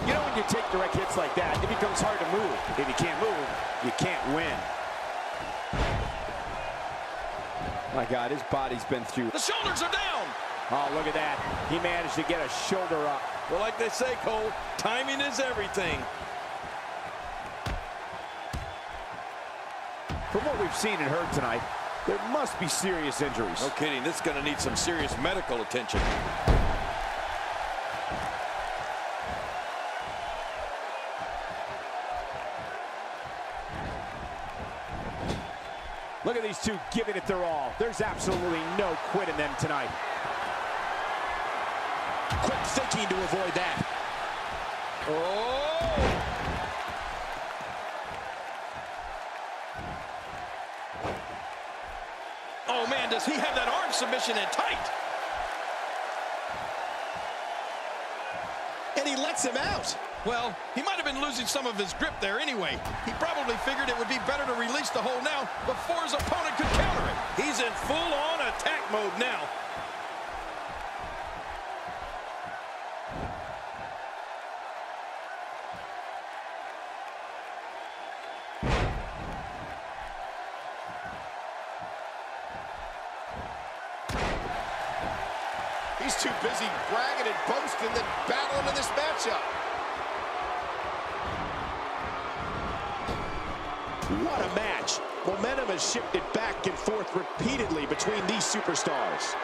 You know, when you take direct hits like that, it becomes hard to move. If you can't move, you can't win. My God, his body's been through. The shoulders are down. Oh, look at that. He managed to get a shoulder up. Well, like they say, Cole, timing is everything. From what we've seen and heard tonight, there must be serious injuries. No kidding. This is going to need some serious medical attention. Look at these two giving it their all. There's absolutely no quit in them tonight. Quick thinking to avoid that. Oh! Oh, man, does he have that arm submission in tight? And he lets him out. Well, he might have been losing some of his grip there anyway. He probably figured it would be better to release the hold now before his opponent could counter it. He's in full-on attack mode now. He's too busy bragging and boasting than battling in this matchup. What a match. Momentum has shifted back and forth repeatedly between these superstars.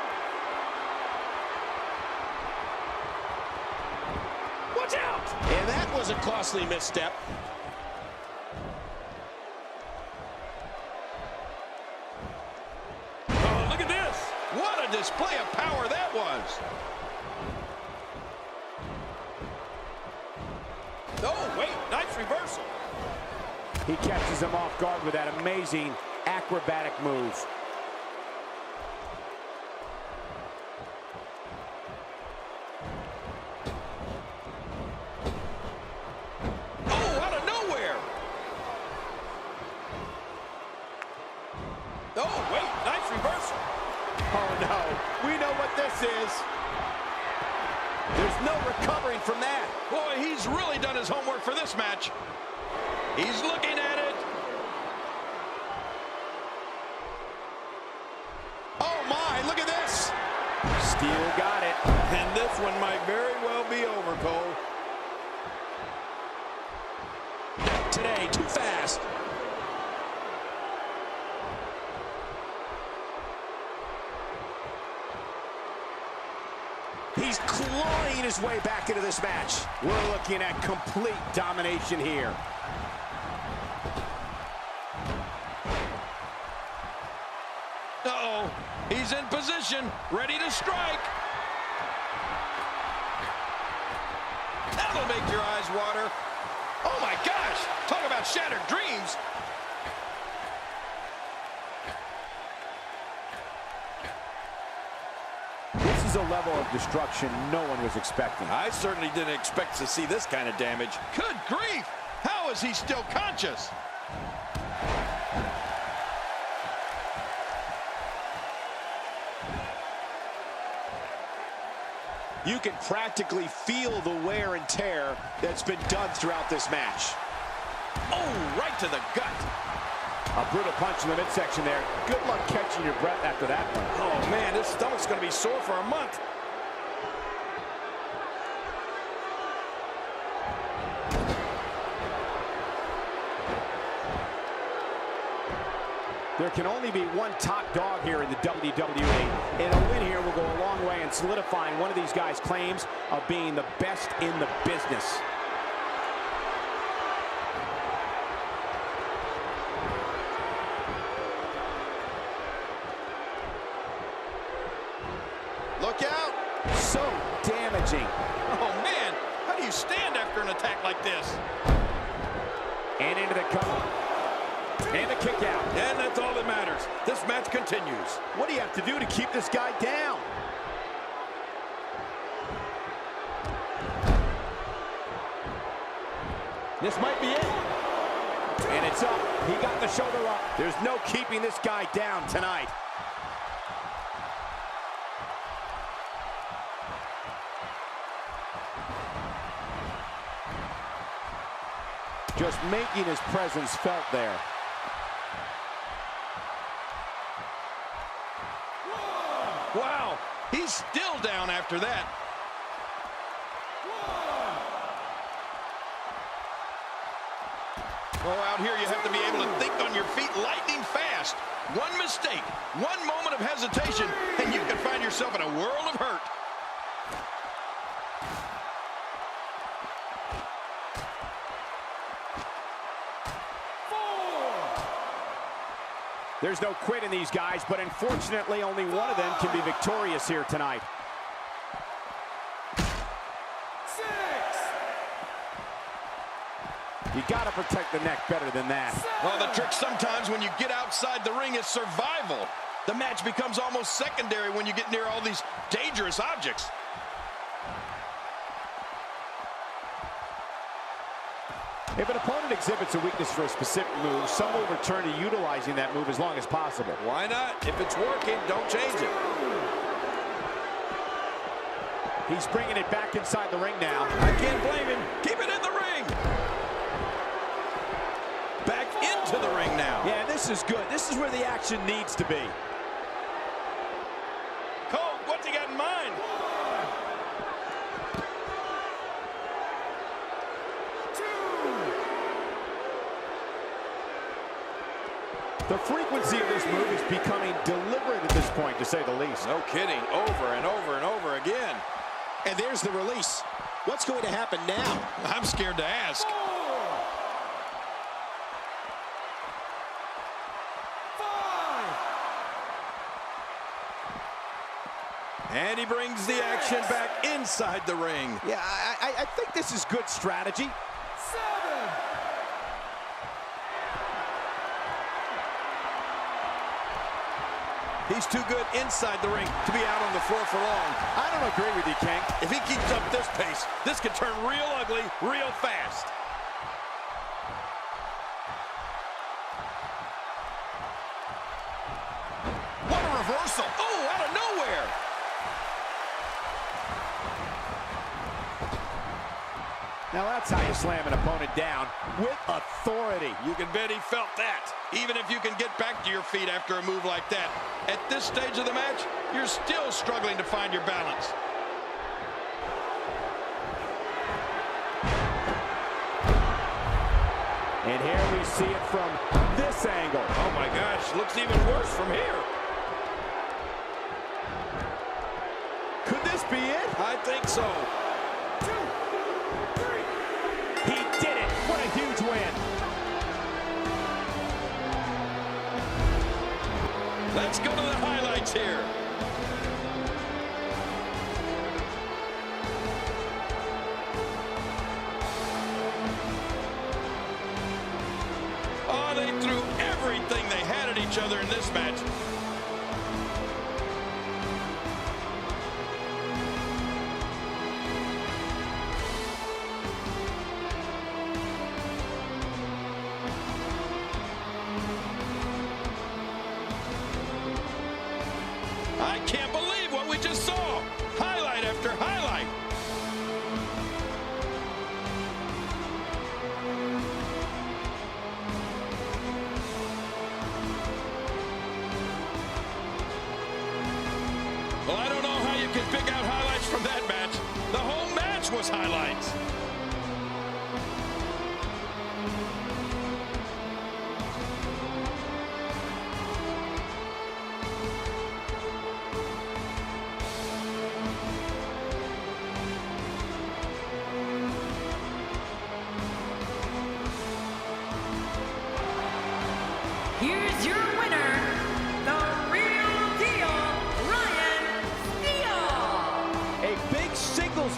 Watch out! And that was a costly misstep. Oh, look at this! What a display of power that was! Oh, wait, nice reversal. He catches him off guard with that amazing acrobatic move. Oh, out of nowhere! Oh, wait, nice reversal. Oh, no. We know what this is. There's no recovering from that. Boy, he's really done his homework for this match. He's looking at it. Oh, my, look at this. Steele got it. And this one might very well be over, Cole. Not today, too fast. He's clawing his way back into this match. We're looking at complete domination here. Uh-oh, he's in position, ready to strike. That'll make your eyes water. Oh my gosh, talk about shattered dreams. This is a level of destruction no one was expecting. I certainly didn't expect to see this kind of damage. Good grief, how is he still conscious? You can practically feel the wear and tear that's been done throughout this match. Oh, right to the gut. A brutal punch in the midsection there. Good luck catching your breath after that one. Oh man, his stomach's gonna be sore for a month. There can only be one top dog here in the WWE, and a win here will go a long way in solidifying one of these guys' claims of being the best in the business. Look out. So damaging. Oh, man. How do you stand after an attack like this? And into the cover. And the kick out. And that's all that matters. This match continues. What do you have to do to keep this guy down? This might be it. And it's up. He got the shoulder up. There's no keeping this guy down tonight. Just making his presence felt there. Wow, he's still down after that. Oh, out here you have to be able to think on your feet lightning fast. One mistake, one moment of hesitation, and you can find yourself in a world of hurt. There's no quit in these guys, but unfortunately only one of them can be victorious here tonight. 6. You gotta protect the neck better than that. Well, the trick sometimes when you get outside the ring is survival. The match becomes almost secondary when you get near all these dangerous objects. If an opponent exhibits a weakness for a specific move, some will return to utilizing that move as long as possible. Why not? If it's working, don't change it. He's bringing it back inside the ring now. I can't blame him. Keep it in the ring. Back into the ring now. Yeah, this is good. This is where the action needs to be. Cole, what's he got in mind? The frequency of this move is becoming deliberate at this point, to say the least. No kidding. Over and over and over again. And there's the release. What's going to happen now? I'm scared to ask. 4. 5. And he brings the action back inside the ring. Yeah, I think this is good strategy. 7. He's too good inside the ring to be out on the floor for long. I don't agree with you, King. If he keeps up this pace, this could turn real ugly real fast. What a reversal. Oh, out of nowhere. Now that's how you slam an opponent down, with authority. You can bet he felt that. Even if you can get back to your feet after a move like that, at this stage of the match, you're still struggling to find your balance. And here we see it from this angle. Oh my gosh, looks even worse from here. Could this be it? I think so. 2. 3. He did it. What a huge win. Let's go to the highlights here. Oh, they threw everything they had at each other in this match. I can't believe what we just saw. Highlight after highlight. Well, I don't know how you can pick out highlights from that match. The whole match was highlights. Here's your winner, the real deal, Ryan Steele.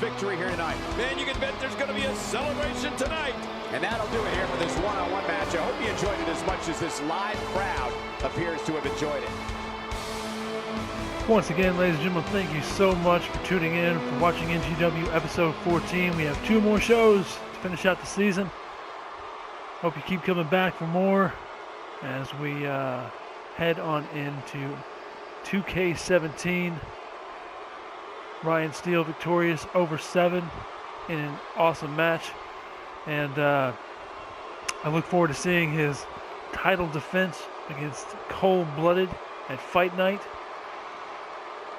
victory here tonight. Man, you can bet there's going to be a celebration tonight. And that'll do it here for this one-on-one match. I hope you enjoyed it as much as this live crowd appears to have enjoyed it. Once again, ladies and gentlemen, thank you so much for tuning in, for watching NGW episode 14. We have 2 more shows to finish out the season. Hope you keep coming back for more as we head on into 2K17. Ryan Steele victorious over 7 in an awesome match. And I look forward to seeing his title defense against Cold-Blooded at Fight Night.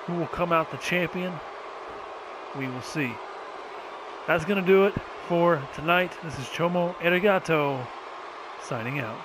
Who will come out the champion? We will see. That's going to do it for tonight. This is ChomoArigato signing out.